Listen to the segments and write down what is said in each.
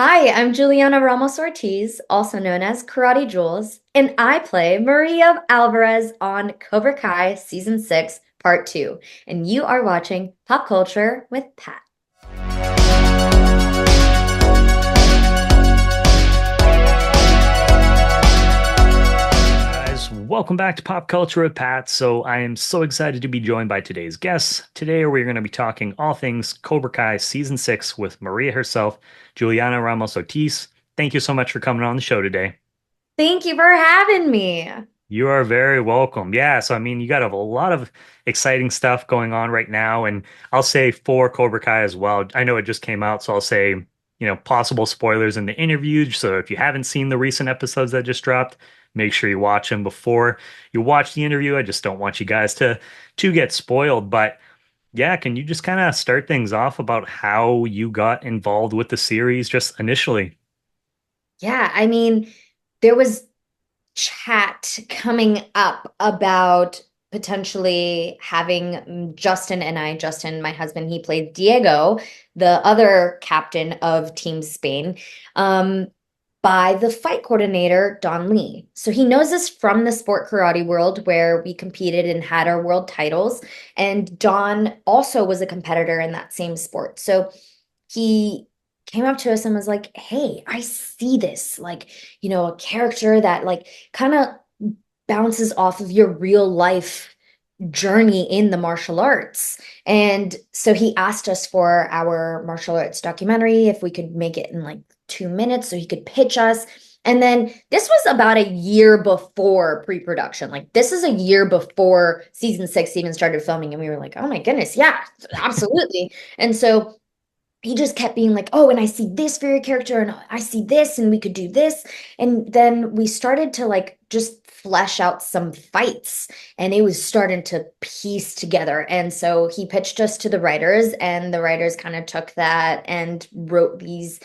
Hi, I'm Juliana Ramos-Ortiz, also known as Karate Jules, and I play Maria Alvarez on Cobra Kai Season 6, Part 2. And you are watching Pop Culture with Pat. Guys, welcome back to Pop Culture with Pat. So I am so excited to be joined by today's guests. Today we're going to be talking all things Cobra Kai Season 6 with Maria herself, Juliana Ramos-Ortiz. Thank you so much for coming on the show today. Thank you for having me. You are very welcome. Yeah, so I mean, you got a lot of exciting stuff going on right now, and I'll say for Cobra Kai as well. I know it just came out, so I'll say, possible spoilers in the interview. So if you haven't seen the recent episodes that just dropped, make sure you watch them before you watch the interview. I just don't want you guys to get spoiled. But yeah, can you just kind of start things off about how you got involved with the series just initially? Yeah, there was chat coming up about potentially having Justin, my husband, he played Diego, the other captain of Team Spain, um, by the fight coordinator, Don Lee. So he knows us from the sport karate world where we competed and had our world titles. And Don also was a competitor in that same sport. So he came up to us and was like, "Hey, I see this, a character that kind of bounces off of your real life journey in the martial arts." And so he asked us for our martial arts documentary if we could make it in like 2 minutes so he could pitch us. And then this was about a year before pre-production. Like this is a year before season 6 even started filming. And we were like, oh my goodness, yeah, absolutely. And so he just kept being like, oh, and I see this for your character, and I see this, and we could do this. And then we started to just flesh out some fights, and it was starting to piece together. And so he pitched us to the writers, and the writers kind of took that and wrote these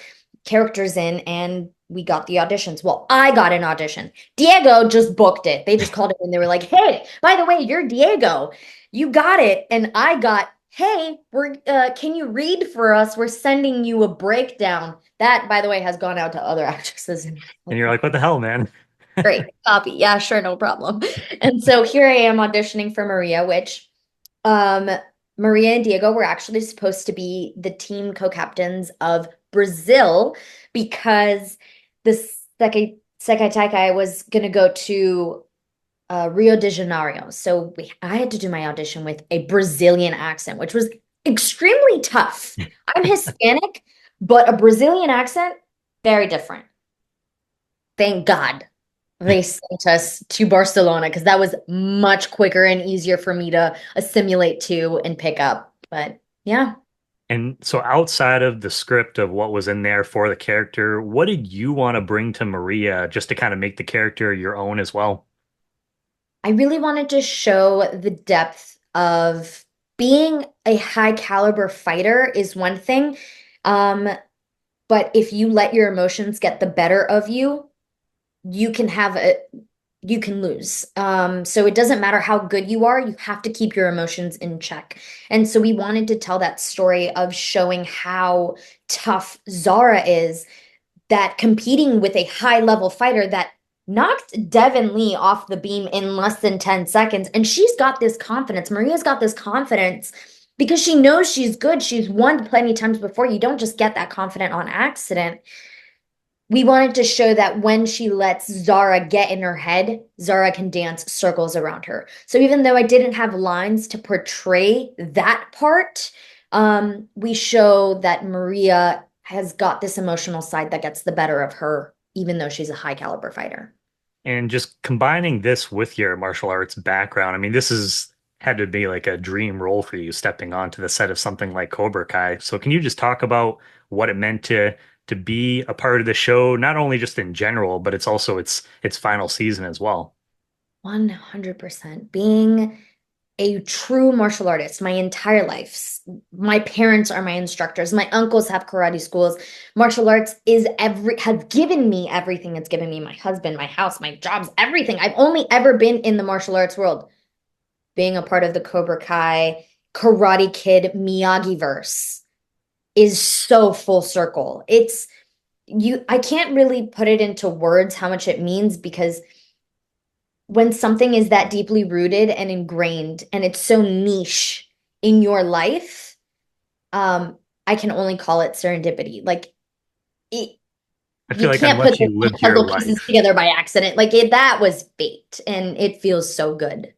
characters in, and we got the auditions. Well, I got an audition. Diego just booked it. They just called it and they were like, hey, by the way, you're Diego. You got it. And I got, hey, we're can you read for us? We're sending you a breakdown. That, by the way, has gone out to other actresses. And you're like, what the hell, man? Great, copy. Yeah, sure, no problem. And so here I am auditioning for Maria, which um Maria and Diego were actually supposed to be the team co-captains of Brazil because the Sekai Taikai was gonna go to Rio de Janeiro. So I had to do my audition with a Brazilian accent, which was extremely tough. I'm Hispanic, but a Brazilian accent, very different. Thank God they sent us to Barcelona because that was much quicker and easier for me to assimilate to and pick up. But yeah. And so outside of the script of what was in there for the character, what did you want to bring to Maria just to kind of make the character your own as well? I really wanted to show the depth of being a high caliber fighter is one thing. Um, but if you let your emotions get the better of you, you can have a you can lose. So it doesn't matter how good you are, you have to keep your emotions in check. And so we wanted to tell that story of showing how tough Zara is, that competing with a high level fighter that knocked Devin Lee off the beam in less than 10 seconds. And she's got this confidence. Maria's got this confidence because she knows she's good. She's won plenty times before. You don't just get that confident on accident. We wanted to show that when she lets Zara get in her head, Zara can dance circles around her. So even though I didn't have lines to portray that part, we show that Maria has got this emotional side that gets the better of her, even though she's a high caliber fighter. And just combining this with your martial arts background, I mean, this has had to be like a dream role for you stepping onto the set of something like Cobra Kai. So can you just talk about what it meant to be a part of the show, not only just in general, but it's also its final season as well? 100%. Being a true martial artist my entire life. My parents are my instructors. My uncles have karate schools. Martial arts has given me everything. It's given me my husband, my house, my jobs, everything. I've only ever been in the martial arts world. Being a part of the Cobra Kai Karate Kid Miyagi verse is so full circle. I can't really put it into words how much it means because when something is that deeply rooted and ingrained and it's so niche in your life, I can only call it serendipity. Like it, I feel you like can't put unless the you lived your puzzle pieces life. together by accident. That was fate, and it feels so good.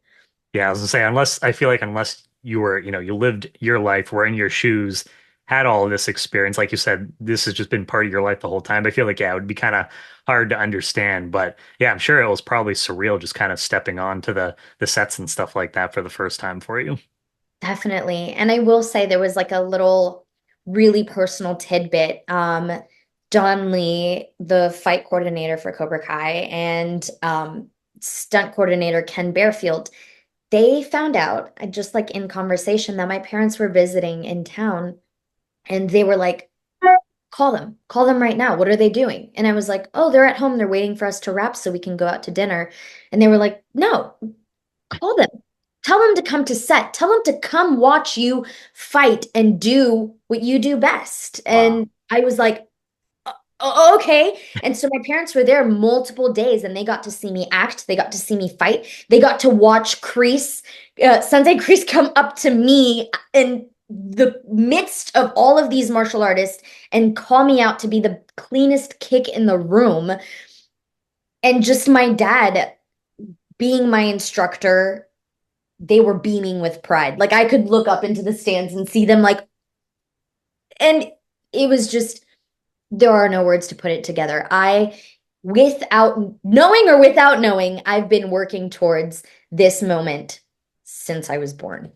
Yeah, I was gonna say, unless I feel like unless you were, you lived your life, were in your shoes, had all of this experience, like you said, this has just been part of your life the whole time. I feel like, yeah, it would be kind of hard to understand. But yeah, I'm sure it was probably surreal just kind of stepping on to the sets and stuff like that for the first time for you. Definitely. And I will say there was like a little really personal tidbit. Don Lee, the fight coordinator for Cobra Kai, and stunt coordinator Ken Bearfield, they found out, just like in conversation, that my parents were visiting in town and they were like, call them right now. What are they doing? And I was like, oh, they're at home. They're waiting for us to wrap so we can go out to dinner. And they were like, no, call them. Tell them to come to set. Tell them to come watch you fight and do what you do best. Wow. And I was like, "Oh, okay." And so my parents were there multiple days and they got to see me act. They got to see me fight. They got to watch Kreese, Sensei Kreese come up to me in the midst of all of these martial artists and call me out to be the cleanest kick in the room. And just my dad being my instructor, they were beaming with pride. Like I could look up into the stands and see them like, and it was just, there are no words to put it together. Without knowing or without knowing, I've been working towards this moment since I was born.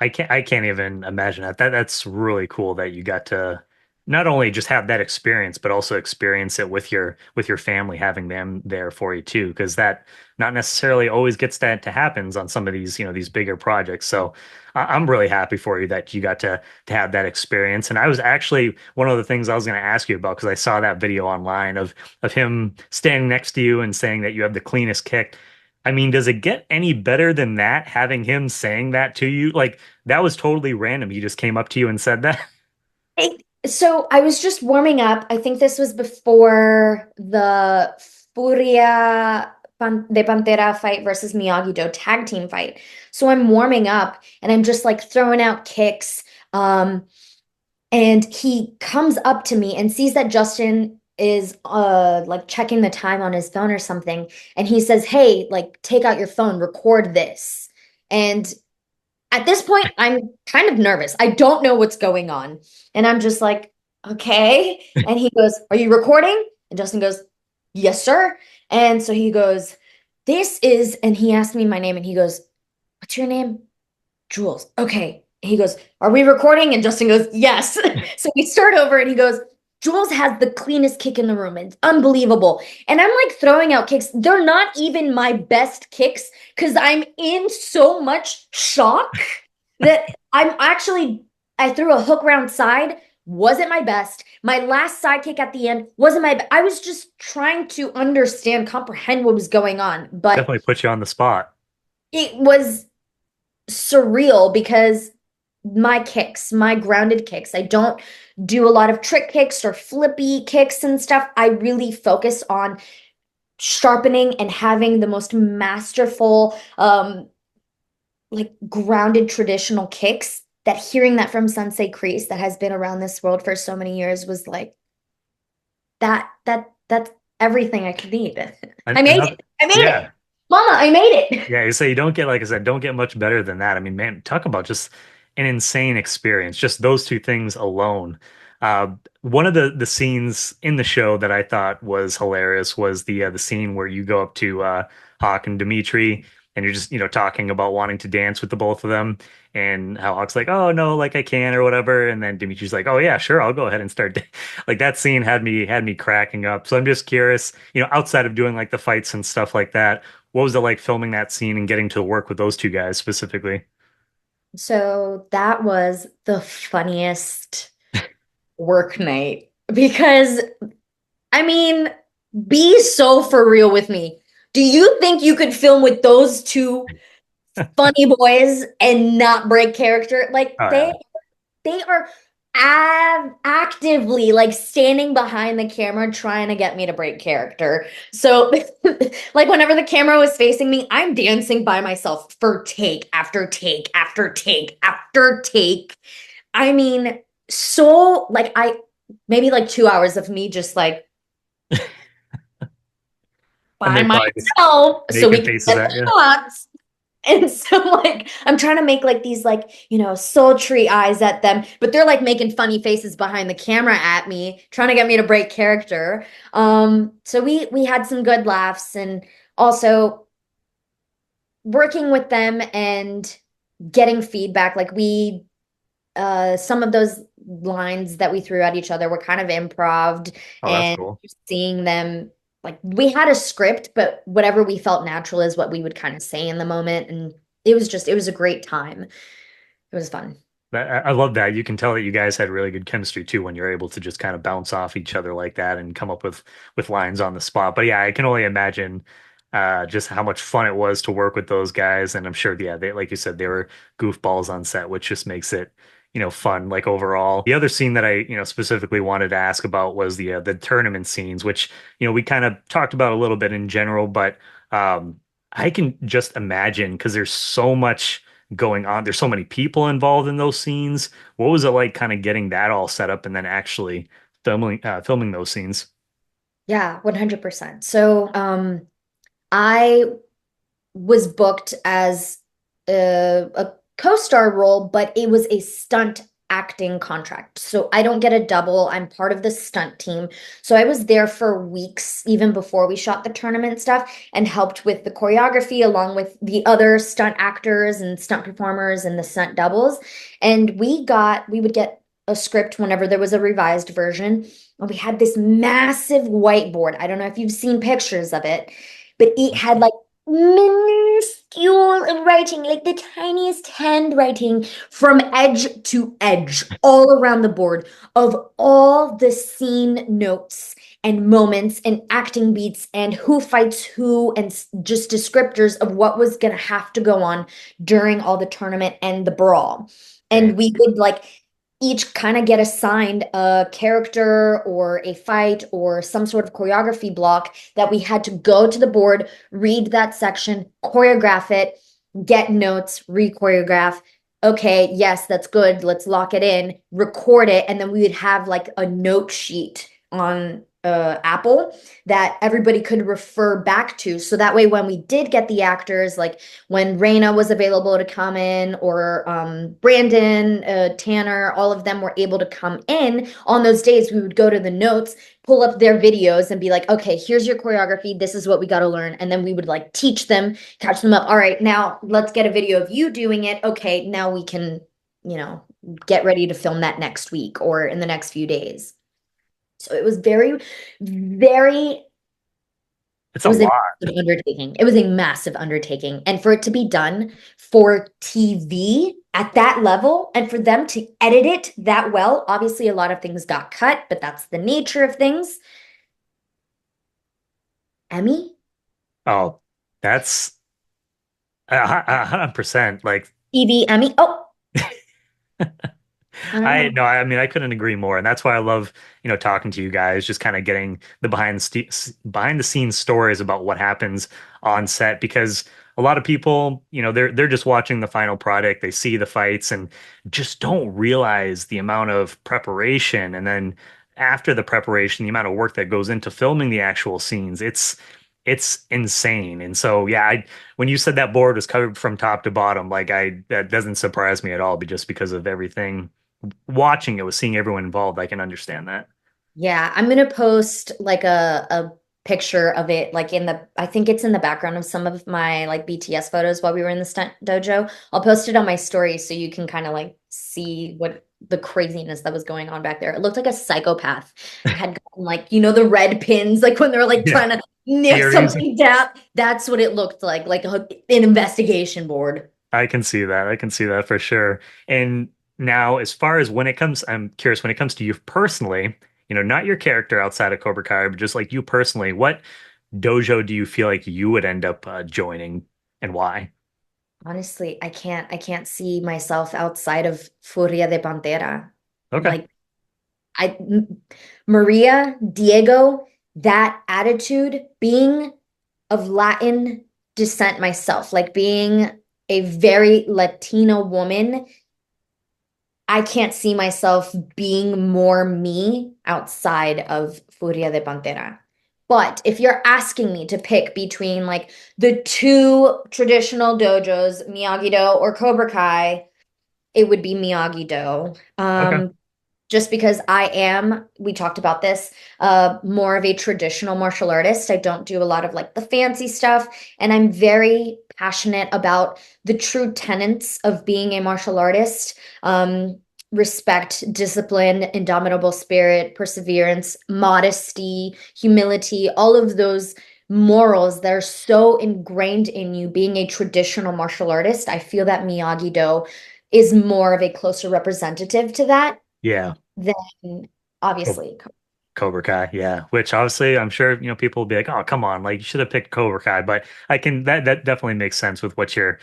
I can't even imagine that. That's really cool that you got to not only just have that experience, but also experience it with your family, having them there for you too, because that not necessarily always gets that to happens on some of these, these bigger projects. So I'm really happy for you that you got to have that experience. And I was actually one of the things I was going to ask you about because I saw that video online of him standing next to you and saying that you have the cleanest kick. I mean, does it get any better than that, having him saying that to you? Like, that was totally random. He just came up to you and said that. So I was just warming up. I think this was before the De Pantera fight versus Miyagi-Do tag team fight. So I'm warming up and I'm just like throwing out kicks. And he comes up to me and sees that Justin is like checking the time on his phone or something. And he says, "Hey, like take out your phone, record this." And at this point, I'm kind of nervous. I don't know what's going on. And I'm just like, okay. And he goes, "Are you recording?" And Justin goes, "Yes, sir." And so he goes, and he asked me my name and he goes, "What's your name?" "Jules." "Okay." He goes, "Are we recording?" And Justin goes, "Yes." So we start over and he goes, "Jules has the cleanest kick in the room. It's unbelievable." And I'm like throwing out kicks. They're not even my best kicks because I'm in so much shock that I threw a hook round side, wasn't my best. My last side kick at the end wasn't I was just trying to understand, comprehend what was going on. But Definitely put you on the spot. it was surreal because my grounded kicks, I don't do a lot of trick kicks or flippy kicks and stuff. I really focus on sharpening and having the most masterful, like grounded traditional kicks. That hearing that from Sensei Kreese that has been around this world for so many years was like that's everything I could need. I made Another, it. I made it. yeah. Mama, I made it. Yeah, you say you don't get, like I said, don't get much better than that. I mean, man, talk about just an insane experience. Just those two things alone. One of the scenes in the show that I thought was hilarious was the scene where you go up to Hawk and Demitri and you're just, talking about wanting to dance with the both of them and how Hawk's like, "Oh no, like I can," or whatever, and then Dimitri's like, "Oh yeah, sure, I'll go ahead and start." Like that scene had me cracking up. So I'm just curious, outside of doing like the fights and stuff like that, what was it like filming that scene and getting to work with those two guys specifically? So that was the funniest work night because I mean, be so for real with me. Do you think you could film with those two funny boys and not break character? Like Oh yeah. they are. actively like standing behind the camera trying to get me to break character. So like whenever the camera was facing me, I'm dancing by myself for take after take after take after take. I mean, so like I maybe like 2 hours of me just like And by they're probably just myself so we making can faces get at the you. shots. And so like I'm trying to make like these like, sultry eyes at them, but they're like making funny faces behind the camera at me, trying to get me to break character. So we had some good laughs and also working with them and getting feedback. Like we some of those lines that we threw at each other were kind of improv Oh, that's and cool. just seeing them like we had a script, but whatever we felt natural is what we would kind of say in the moment. And it was a great time. It was fun. I love that. You can tell that you guys had really good chemistry too when you're able to just kind of bounce off each other like that and come up with lines on the spot. But yeah, I can only imagine just how much fun it was to work with those guys. And I'm sure, yeah, they like you said, they were goofballs on set, which just makes it, fun like overall. The other scene that I, specifically wanted to ask about was the tournament scenes, which, we kind of talked about a little bit in general, but I can just imagine because there's so much going on. There's so many people involved in those scenes. What was it like kind of getting that all set up and then actually filming those scenes? Yeah, 100%. So, I was booked as a co-star role, but it was a stunt acting contract. So I don't get a double. I'm part of the stunt team. So I was there for weeks, even before we shot the tournament stuff, and helped with the choreography along with the other stunt actors and stunt performers and the stunt doubles. And we would get a script whenever there was a revised version. And we had this massive whiteboard. I don't know if you've seen pictures of it, but it had like minuscule writing, like the tiniest handwriting from edge to edge, all around the board of all the scene notes and moments and acting beats and who fights who and just descriptors of what was going to have to go on during all the tournament and the brawl. Dang. And we would like each kind of get assigned a character or a fight or some sort of choreography block that we had to go to the board, read that section, choreograph it, get notes, re-choreograph. Okay, yes, that's good. Let's lock it in, record it, and then we would have like a note sheet on Apple that everybody could refer back to. So that way, when we did get the actors, like when Raina was available to come in, or Brandon, Tanner, all of them were able to come in on those days, we would go to the notes, pull up their videos and be like, okay, here's your choreography. This is what we got to learn. And then we would like teach them, catch them up. All right, now let's get a video of you doing it. Okay, now we can, you know, get ready to film that next week or in the next few days. So it was very, It's it a was a lot. massive undertaking. It was a massive undertaking. And for it to be done for TV at that level and for them to edit it that well, obviously a lot of things got cut, but that's the nature of things. Emmy? Oh, that's 100%. Like TV Emmy? Oh, I don't I know. no, I mean I couldn't agree more, and that's why I love talking to you guys, just kind of getting the behind the scenes stories about what happens on set because a lot of people they're just watching the final product, they see the fights and just don't realize the amount of preparation, and then after the preparation, the amount of work that goes into filming the actual scenes. It's insane, and so yeah, when you said that board was covered from top to bottom, like I that doesn't surprise me at all, but just because of everything watching it was seeing everyone involved, I can understand that. Yeah, I'm gonna post like a picture of it, like in the I think it's in the background of some of my like BTS photos while we were in the stunt dojo. I'll post it on my story so you can kind of like see what the craziness that was going on back there. It looked like a psychopath had gotten like, the red pins, like when they're like Yeah. trying to nail Earrings. something down. That's what it looked like an investigation board. I can see that. I can see that for sure. And now, as far as when it comes, I'm curious when it comes to you personally, not your character outside of Cobra Kai, but just like you personally, what dojo do you feel like you would end up joining and why? Honestly, I can't see myself outside of Furia de Pantera. Okay. Like I Maria, Diego, that attitude, being of Latin descent myself, like being a very Latina woman, I can't see myself being more me outside of Furia de Pantera. But if you're asking me to pick between like the two traditional dojos, Miyagi-Do or Cobra Kai, it would be Miyagi-Do. Okay. Just because we talked about this, more of a traditional martial artist. I don't do a lot of like the fancy stuff, and I'm very passionate about the true tenets of being a martial artist. Respect, discipline, indomitable spirit, perseverance, modesty, humility, all of those morals that are so ingrained in you being a traditional martial artist. I feel that Miyagi-Do is more of a closer representative to that Yeah. than Co- obviously. Cobra Kai, yeah. Which obviously I'm sure, people will be like, "Oh, come on, like you should have picked Cobra Kai." But that definitely makes sense with what you're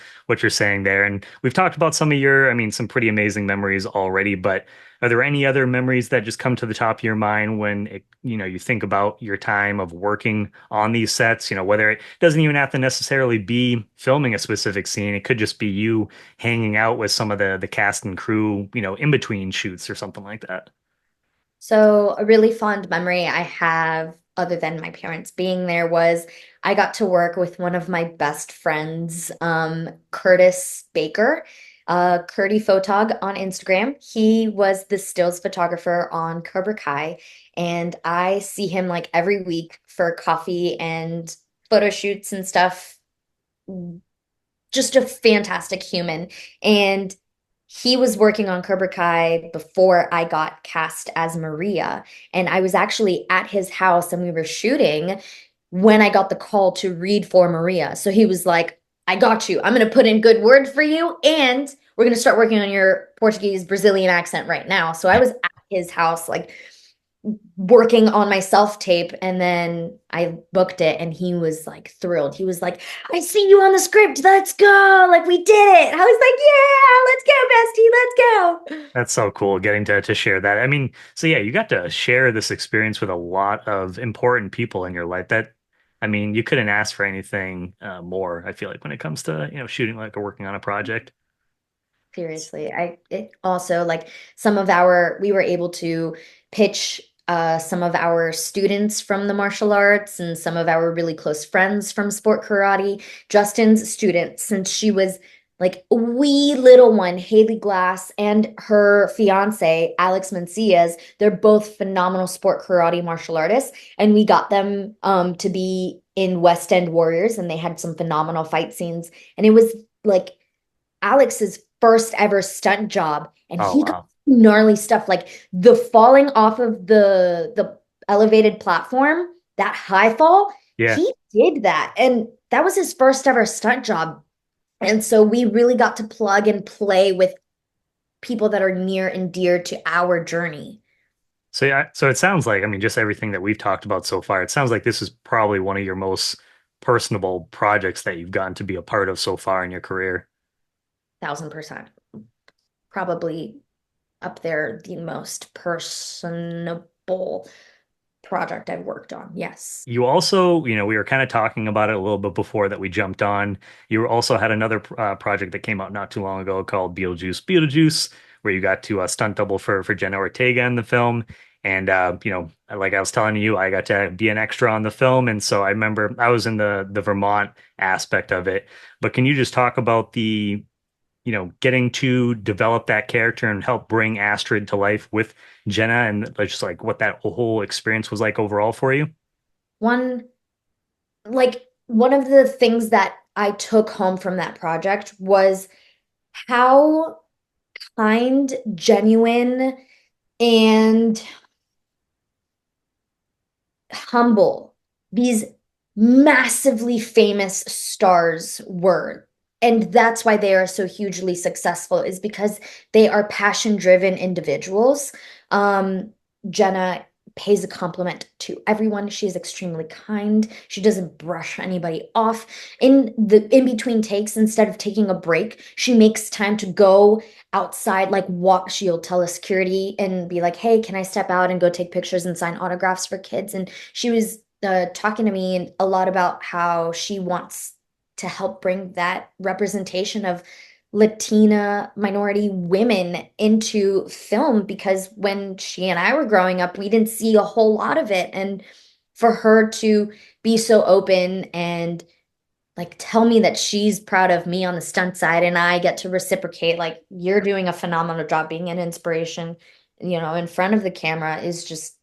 saying there. And we've talked about some of your, I mean, some pretty amazing memories already, but are there any other memories that just come to the top of your mind when you think about your time of working on these sets, whether it doesn't even have to necessarily be filming a specific scene. It could just be you hanging out with some of the cast and crew, in between shoots or something like that. So a really fond memory I have, other than my parents being there, was I got to work with one of my best friends, Curtis Baker, Curdy Photog on Instagram. He was the stills photographer on Cobra Kai, and I see him like every week for coffee and photo shoots and stuff. Just a fantastic human. And he was working on Cobra Kai before I got cast as Maria. And I was actually at his house and we were shooting when I got the call to read for Maria. So he was like, I got you. I'm going to put in good word for you. And we're going to start working on your Portuguese Brazilian accent right now. So I was at his house, like working on my self tape, and then I booked it and he was like thrilled. He was like, I see you on the script. Let's go. Like we did it. I was like, yeah, let's go, bestie. Let's go. That's so cool getting to share that. I mean, so yeah, you got to share this experience with a lot of important people in your life. I mean, you couldn't ask for anything more, I feel like, when it comes to, shooting like or working on a project. Seriously, it also like we were able to pitch some of our students from the martial arts and some of our really close friends from sport karate. Justin's student, since she was like a wee little one, Haley Glass, and her fiance, Alex Mancias, they're both phenomenal sport karate martial artists. And we got them to be in West End Warriors, and they had some phenomenal fight scenes. And it was like Alex's first ever stunt job, and Oh, he got wow. gnarly stuff like the falling off of the elevated platform, that high fall. Yeah. He did that, and that was his first ever stunt job. And so we really got to plug and play with people that are near and dear to our journey. So yeah, so it sounds like, I mean, just everything that we've talked about so far, it sounds like this is probably one of your most personable projects that you've gotten to be a part of so far in your career. 1000%. Probably up there the most personable project I've worked on. Yes. You also, we were kind of talking about it a little bit before that we jumped on. You also had another project that came out not too long ago called Beetlejuice Beetlejuice, where you got to stunt double for Jenna Ortega in the film. And like I was telling you, I got to be an extra on the film, and so I remember I was in the Vermont aspect of it. But can you just talk about the getting to develop that character and help bring Astrid to life with Jenna and just like what that whole experience was like overall for you? One one of the things that I took home from that project was how kind, genuine, and humble these massively famous stars were. And that's why they are so hugely successful, is because they are passion-driven individuals. Jenna pays a compliment to everyone. She is extremely kind. She doesn't brush anybody off. In the in between takes, instead of taking a break, she makes time to go outside, like walk. She'll tell a security and be like, "Hey, can I step out and go take pictures and sign autographs for kids?" And she was talking to me a lot about how she wants to help bring that representation of Latina minority women into film because when she and I were growing up, we didn't see a whole lot of it. And for her to be so open and like tell me that she's proud of me on the stunt side and I get to reciprocate, like you're doing a phenomenal job being an inspiration, in front of the camera is just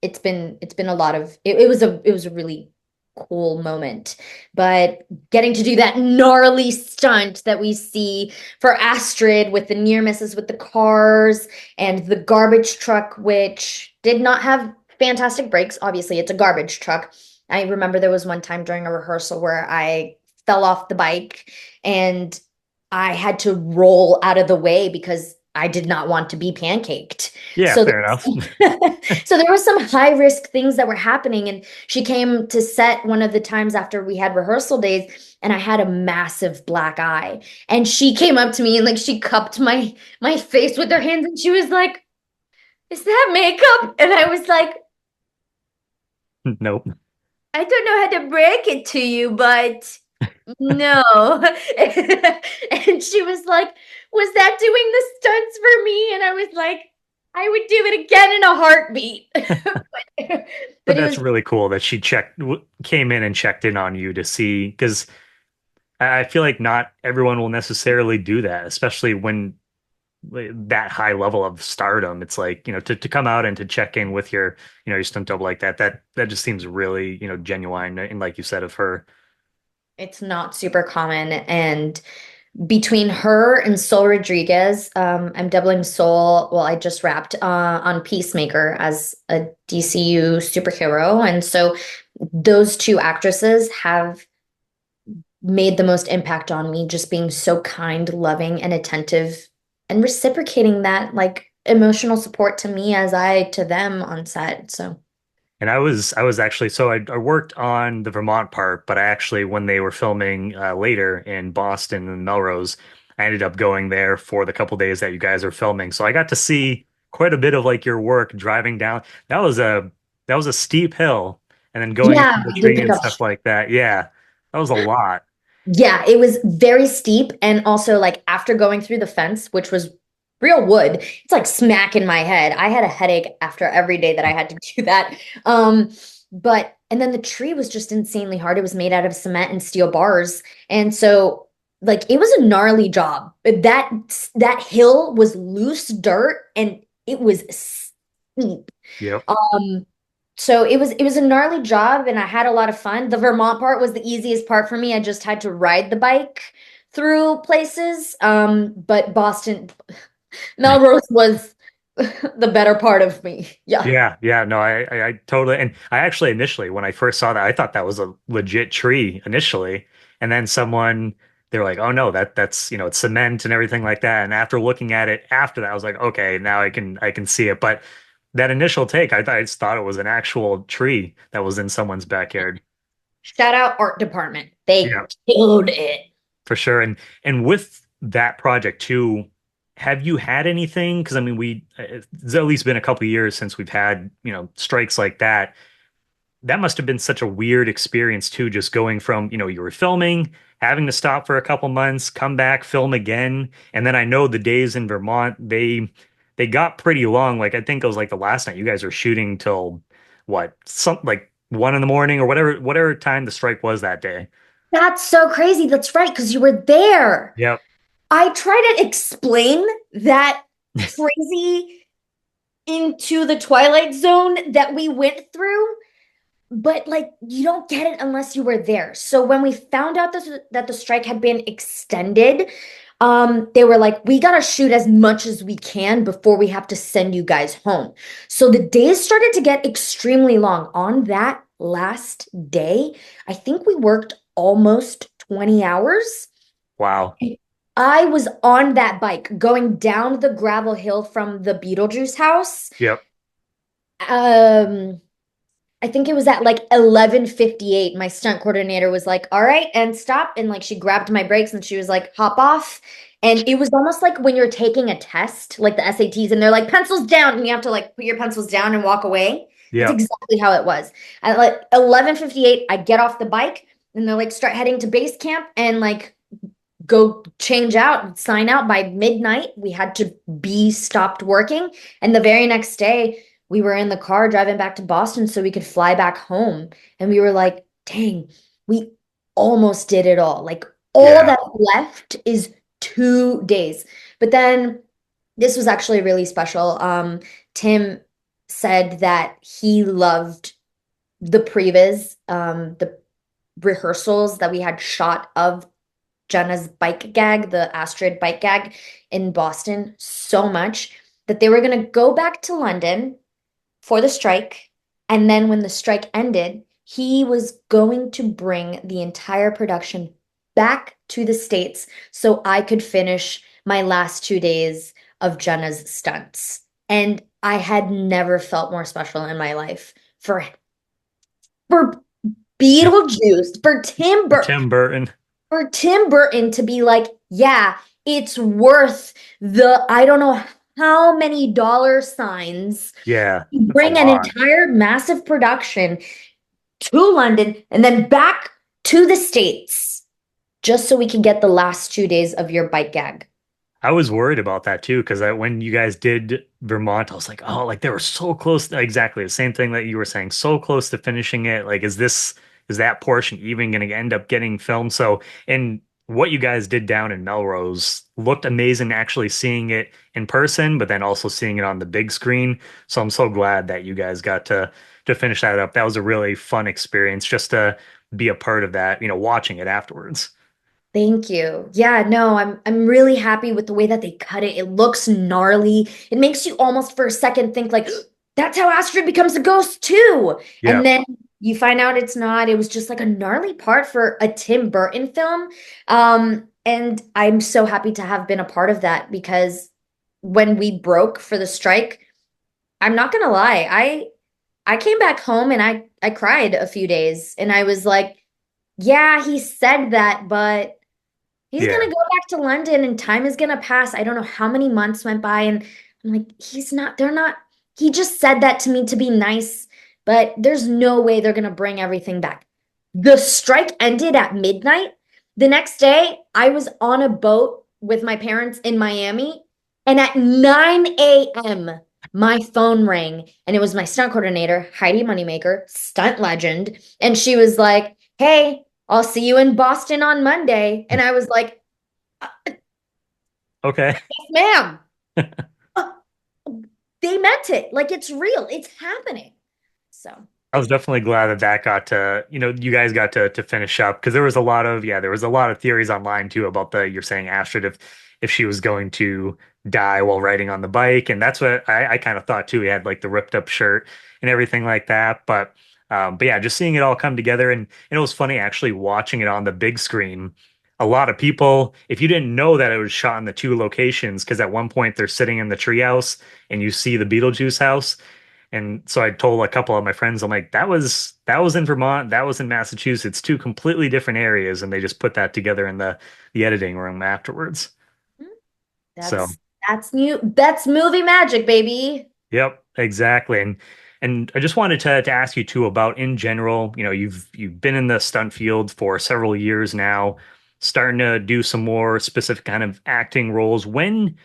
it's been a lot of it was a really cool moment. But getting to do that gnarly stunt that we see for Astrid with the near misses with the cars and the garbage truck, which did not have fantastic brakes. Obviously, it's a garbage truck. I remember there was one time during a rehearsal where I fell off the bike and I had to roll out of the way because I did not want to be pancaked. Yeah, So fair enough. so there were some high risk things that were happening. And she came to set one of the times after we had rehearsal days, and I had a massive black eye. And she came up to me and like she cupped my face with her hands and she was like, "Is that makeup?" And I was like, Nope. "I don't know how to break it to you, but no." And she was like, "Was that doing the stunts for me?" And I was like, "I would do it again in a heartbeat." but, But but it that's was, really cool that she came in and checked in on you to see, because I feel like not everyone will necessarily do that, especially when that high level of stardom. It's like, to come out and to check in with your stunt double like that just seems really, genuine. And like you said, of her. it's not super common. And between her and Sol Rodriguez, I'm doubling Sol. Well, I just wrapped on Peacemaker as a DCU superhero. And so those two actresses have made the most impact on me, just being so kind, loving, and attentive, and reciprocating that like emotional support to me as I to them on set. So And I was actually, so I worked on the Vermont part, but I actually, when they were filming later in Boston and Melrose, I ended up going there for the couple days that you guys are filming. So I got to see quite a bit of like your work driving down. That was a steep hill, and then going yeah, into the we did tree pick and up. stuff like that. Yeah, that was a lot. Yeah, it was very steep. And also, like, after going through the fence, which was real wood, it's like smack in my head. I had a headache after every day that I had to do that. And then the tree was just insanely hard. It was made out of cement and steel bars. And so, like, it was a gnarly job. That hill was loose dirt and it was steep. Yep. Um, so it was a gnarly job and I had a lot of fun. The Vermont part was the easiest part for me. I just had to ride the bike through places. But Boston, Melrose was the better part of me. Yeah. Yeah, yeah, no, I totally, and I actually initially, when I first saw that, I thought that was a legit tree initially, and then they were like, "Oh no, that's it's cement and everything like that." And after looking at it after that, I was like, "Okay, now I can see it." But that initial take, I just thought it was an actual tree that was in someone's backyard. Shout out art department. They Yeah, killed it. for sure. And with that project too, have you had anything? Because I mean, it's at least been a couple of years since we've had strikes like that. That must have been such a weird experience too, just going from, you were filming, having to stop for a couple months, come back, film again. And then I know the days in Vermont, they got pretty long. Like I think it was like the last night you guys were shooting till what, some like 1 in the morning or whatever time the strike was that day. That's so crazy. That's right, because you were there. Yep. I try to explain that crazy into the Twilight Zone that we went through. But like you don't get it unless you were there. So when we found out that the strike had been extended, they were like, we gotta shoot as much as we can before we have to send you guys home. So the days started to get extremely long. On that last day, I think we worked almost 20 hours. Wow. I was on that bike going down the gravel hill from the Beetlejuice house. Yep. Um, I think it was at like 11:58. My stunt coordinator was like, "All right, and stop." And like she grabbed my brakes and she was like, "Hop off." And it was almost like when you're taking a test, like the SATs, and they're like, "Pencils down," and you have to like put your pencils down and walk away. That's Yeah. exactly how it was. At like 11:58, I get off the bike and they're like, "Start heading to base camp and like go change out, sign out by midnight." We had to be stopped working. And the very next day, we were in the car driving back to Boston so we could fly back home. And we were like, dang, we almost did it all. Like all Yeah. that left is 2 days. But then this was actually really special. Tim said that he loved the previs, the rehearsals that we had shot of Jenna's bike gag, the Astrid bike gag in Boston, so much that they were going to go back to London for the strike. And then when the strike ended, he was going to bring the entire production back to the States so I could finish my last 2 days of Jenna's stunts. And I had never felt more special in my life for Beetlejuice, Tim Burton. for Tim Burton to be like, yeah, it's worth the I don't know how many dollar signs Yeah. to That's a bring an lot. entire massive production to London and then back to the States just so we can get the last 2 days of your bike gag. I was worried about that too, because when you guys did Vermont, I was like, oh, like they were so close. Exactly the same thing that you were saying, so close to finishing it. Like, is that portion even going to end up getting filmed? So, and what you guys did down in Melrose looked amazing actually seeing it in person, but then also seeing it on the big screen. So I'm so glad that you guys got to finish that up. That was a really fun experience just to be a part of that, watching it afterwards. Thank you. Yeah, no, I'm really happy with the way that they cut it. It looks gnarly. It makes you almost for a second think like that's how Astrid becomes a ghost too. Yeah. And then you find out it's not. It was just like a gnarly part for a Tim Burton film. And I'm so happy to have been a part of that because when we broke for the strike, I'm not gonna lie, I came back home and I cried a few days and I was like, yeah, he said that, but he's Yeah. gonna go back to London and time is gonna pass. I don't know how many months went by, and I'm like, they're not, he just said that to me to be nice, but there's no way they're gonna bring everything back. The strike ended at midnight. The next day, I was on a boat with my parents in Miami, and at 9 a.m., my phone rang, and it was my stunt coordinator, Heidi Moneymaker, stunt legend, and she was like, hey, I'll see you in Boston on Monday. And I was like, Okay. yes, ma'am. Uh, they meant it. Like it's real. It's happening. So I was definitely glad that that got to, you guys got to finish up because there was a lot of, yeah, there was a lot of theories online too about you're saying Astrid if she was going to die while riding on the bike. And that's what I kind of thought too. He had like the ripped up shirt and everything like that. But yeah, just seeing it all come together and it was funny actually watching it on the big screen. A lot of people, if you didn't know that it was shot in the two locations, because at one point they're sitting in the treehouse and you see the Beetlejuice house. And so I told a couple of my friends, I'm like, that was in Vermont, that was in Massachusetts, two completely different areas, and they just put that together in the editing room afterwards. mm, So, that's new. That's movie magic, baby. yep, exactly. And I just wanted to ask you too about in general, you've been in the stunt field for several years now, starting to do some more specific kind of acting roles. When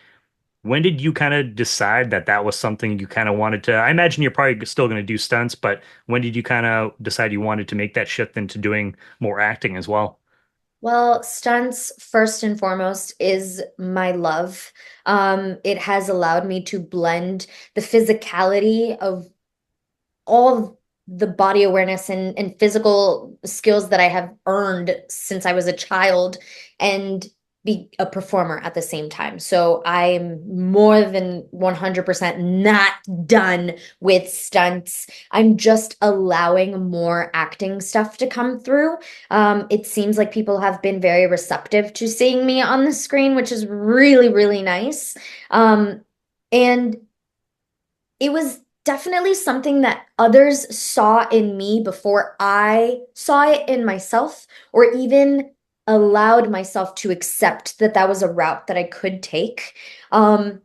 did you kind of decide that that was something you kind of wanted to? I imagine you're probably still going to do stunts, but when did you kind of decide you wanted to make that shift into doing more acting as well? Well, stunts, first and foremost, is my love. It has allowed me to blend the physicality of all the body awareness and physical skills that I have earned since I was a child and be a performer at the same time. So I'm more than 100% not done with stunts. I'm just allowing more acting stuff to come through. It seems like people have been very receptive to seeing me on the screen, which is really, really nice. And it was definitely something that others saw in me before I saw it in myself, or even allowed myself to accept that that was a route that I could take. Um,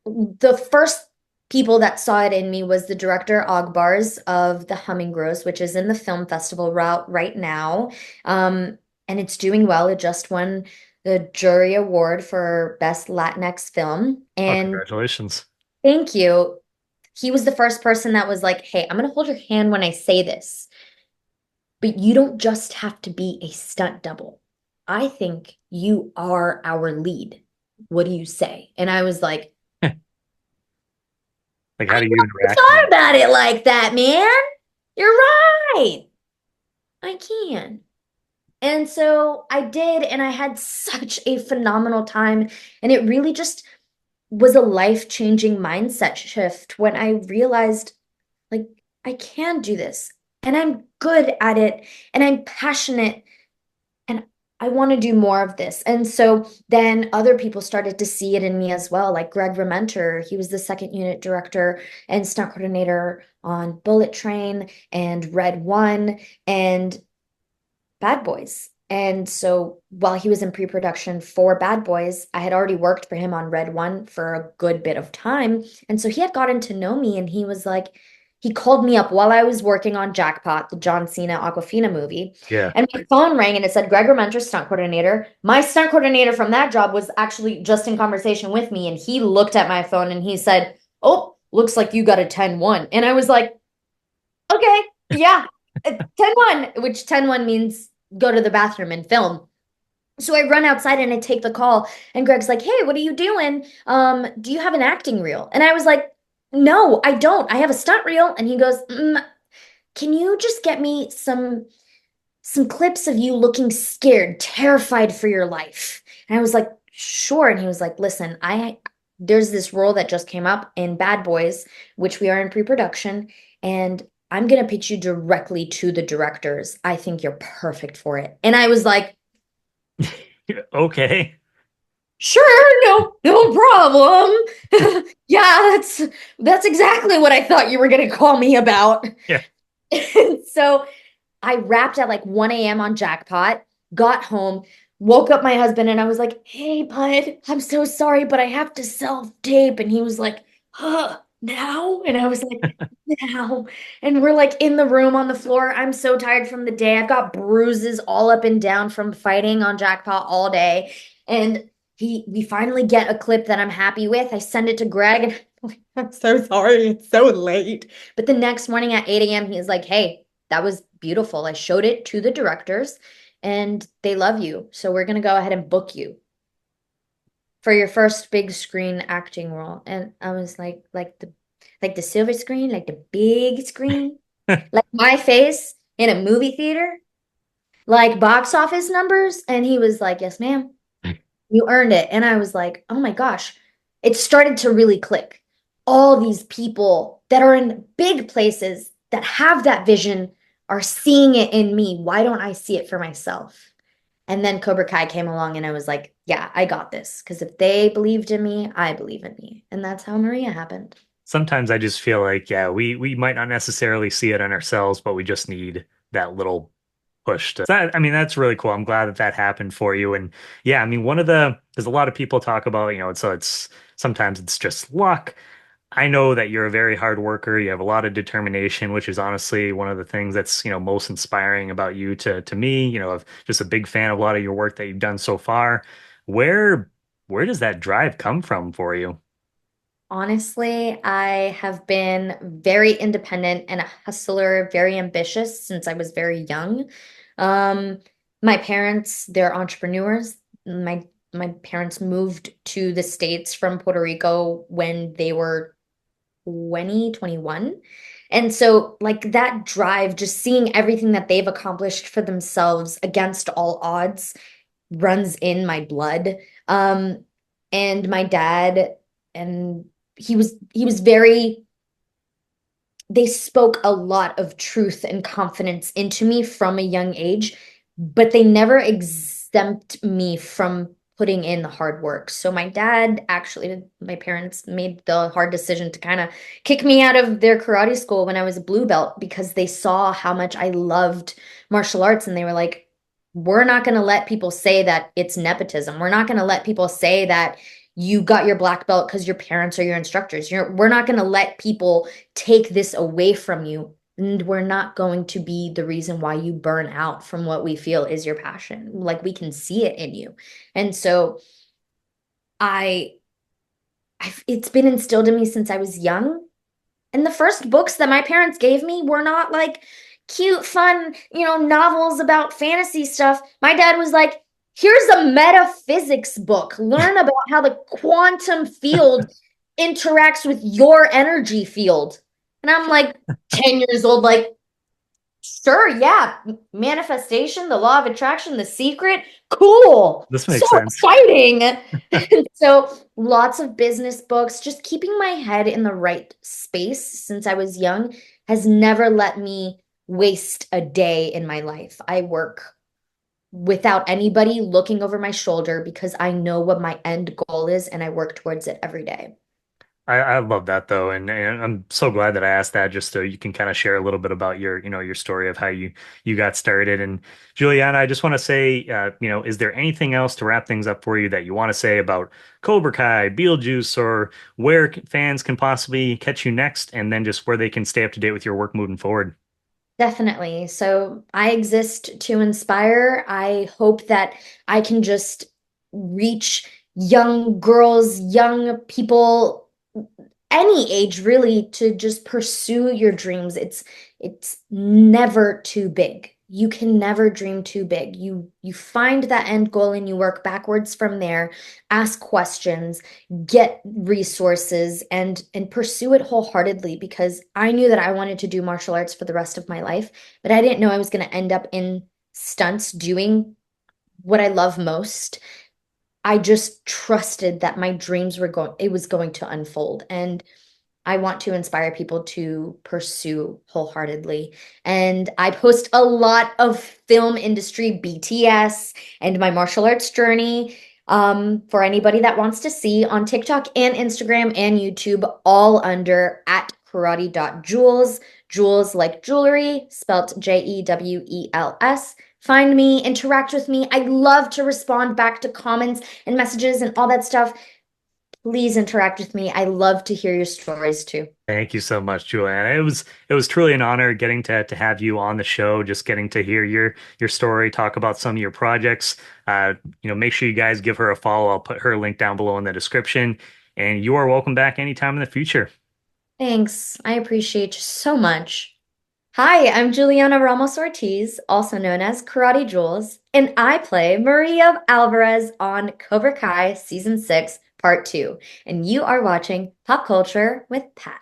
the first people that saw it in me was the director Ogbars of The Humming Grows, which is in the film festival route right now. Um, and it's doing well. It just won the jury award for Best Latinx Film. Oh, And congratulations. thank you. He was the first person that was like, hey, I'm going to hold your hand when I say this, but you don't just have to be a stunt double. I think you are our lead. What do you say? And I was like, Like, how I do you never interact with thought it? about it like that, man. You're right. I can. And so I did, and I had such a phenomenal time. And it really just was a life-changing mindset shift when I realized, like, I can do this, and I'm good at it, and I'm passionate, and I want to do more of this. And so then other people started to see it in me as well, like Greg Rementer. He was the second unit director and stunt coordinator on Bullet Train and Red One and Bad Boys. And so while he was in pre-production for Bad Boys, I had already worked for him on Red One for a good bit of time. And so he had gotten to know me and he was like, he called me up while I was working on Jackpot, the John Cena Aquafina movie. Yeah. And my phone rang and it said Greg Mentor, stunt coordinator. My stunt coordinator from that job was actually just in conversation with me. And he looked at my phone and he said, oh, looks like you got a 10-1. And I was like, okay, yeah, 10-1, which 10-1 means go to the bathroom and film. So I run outside and I take the call, and Greg's like, "Hey, what are you doing? Do you have an acting reel?" And I was like, "No, I don't. I have a stunt reel." And he goes, "Can you just get me some clips of you looking scared, terrified for your life?" And I was like, "Sure." And he was like, "Listen, I there's this role that just came up in Bad Boys, which we are in pre-production, and I'm gonna pitch you directly to the directors. I think you're perfect for it." And I was like, Okay. sure, no problem. Yeah, that's exactly what I thought you were gonna call me about. Yeah. And so I wrapped at like 1 a.m. on Jackpot, got home, woke up my husband, and I was like, "Hey, bud, I'm so sorry, but I have to self-tape." And he was like, "Huh, now?" And I was like, "Now." And we're like in the room on the floor. I'm so tired from the day. I've got bruises all up and down from fighting on Jackpot all day. And we finally get a clip that I'm happy with. I send it to Greg, and I'm like, "I'm so sorry, it's so late." But the next morning at 8 a.m., he's like, "Hey, that was beautiful. I showed it to the directors and they love you. So we're going to go ahead and book you for your first big screen acting role." And I was like the silver screen, like the big screen, like my face in a movie theater, like box office numbers. And he was like, "Yes, ma'am, you earned it." And I was like, "Oh my gosh." It started to really click. All these people that are in big places that have that vision are seeing it in me. Why don't I see it for myself? And then Cobra Kai came along and I was like, yeah, I got this. Because if they believed in me, I believe in me. And that's how Maria happened. Sometimes I just feel like, yeah, we might not necessarily see it on ourselves, but we just need that little push to that. I mean, that's really cool. I'm glad that that happened for you. And yeah, I mean, there's a lot of people talk about, it's sometimes it's just luck. I know that you're a very hard worker. You have a lot of determination, which is honestly one of the things that's, most inspiring about you to me. I'm just a big fan of a lot of your work that you've done so far. Where where does that drive come from for you? Honestly, I have been very independent and a hustler, very ambitious since I was very young. Um, my parents, they're entrepreneurs. My parents moved to the States from Puerto Rico when they were 2021. And so, like that drive, just seeing everything that they've accomplished for themselves against all odds runs in my blood. Um, and my dad, and he was very, they spoke a lot of truth and confidence into me from a young age, but they never exempt me from putting in the hard work. So my dad actually, my parents made the hard decision to kind of kick me out of their karate school when I was a blue belt because they saw how much I loved martial arts and they were like, we're not going to let people say that it's nepotism. We're not going to let people say that you got your black belt because your parents are your instructors. We're not going to let people take this away from you. And we're not going to be the reason why you burn out from what we feel is your passion. Like we can see it in you. And so I, it's been instilled in me since I was young. And the first books that my parents gave me were not like cute, fun, novels about fantasy stuff. My dad was like, here's a metaphysics book. Learn about how the quantum field interacts with your energy field. And I'm like 10 years old, like, sure, yeah. Manifestation, the law of attraction, the secret. Cool. This So makes sense. exciting. So lots of business books, just keeping my head in the right space since I was young has never let me waste a day in my life. I work without anybody looking over my shoulder because I know what my end goal is and I work towards it every day. I love that though, and I'm so glad that I asked that just so you can kind of share a little bit about your your story of how you got started. And Juliana, I just want to say, is there anything else to wrap things up for you that you want to say about Cobra Kai, Beetlejuice, or where fans can possibly catch you next, and then just where they can stay up to date with your work moving forward? Definitely. So I exist to inspire. I hope that I can just reach young girls, young people, any age really, to just pursue your dreams. It's never too big. You can never dream too big. You find that end goal and you work backwards from there, ask questions, get resources and pursue it wholeheartedly because I knew that I wanted to do martial arts for the rest of my life, but I didn't know I was going to end up in stunts doing what I love most. I just trusted that my dreams were going, it was going to unfold. And I want to inspire people to pursue wholeheartedly. And I post a lot of film industry BTS and my martial arts journey for anybody that wants to see on TikTok and Instagram and YouTube, all under at karate.jewels. Jewels like jewelry, spelt Jewels. Find me, interact with me. I love to respond back to comments and messages and all that stuff. Please interact with me. I love to hear your stories too. Thank you so much, Juliana. It was truly an honor getting to have you on the show, just getting to hear your story, talk about some of your projects. Make sure you guys give her a follow. I'll put her link down below in the description. And you are welcome back anytime in the future. Thanks. I appreciate you so much. Hi, I'm Jewelianna Ramos-Ortiz, also known as Karate Jules, and I play Maria Alvarez on Cobra Kai Season 6, Part 2. And you are watching Pop Culture with Pat.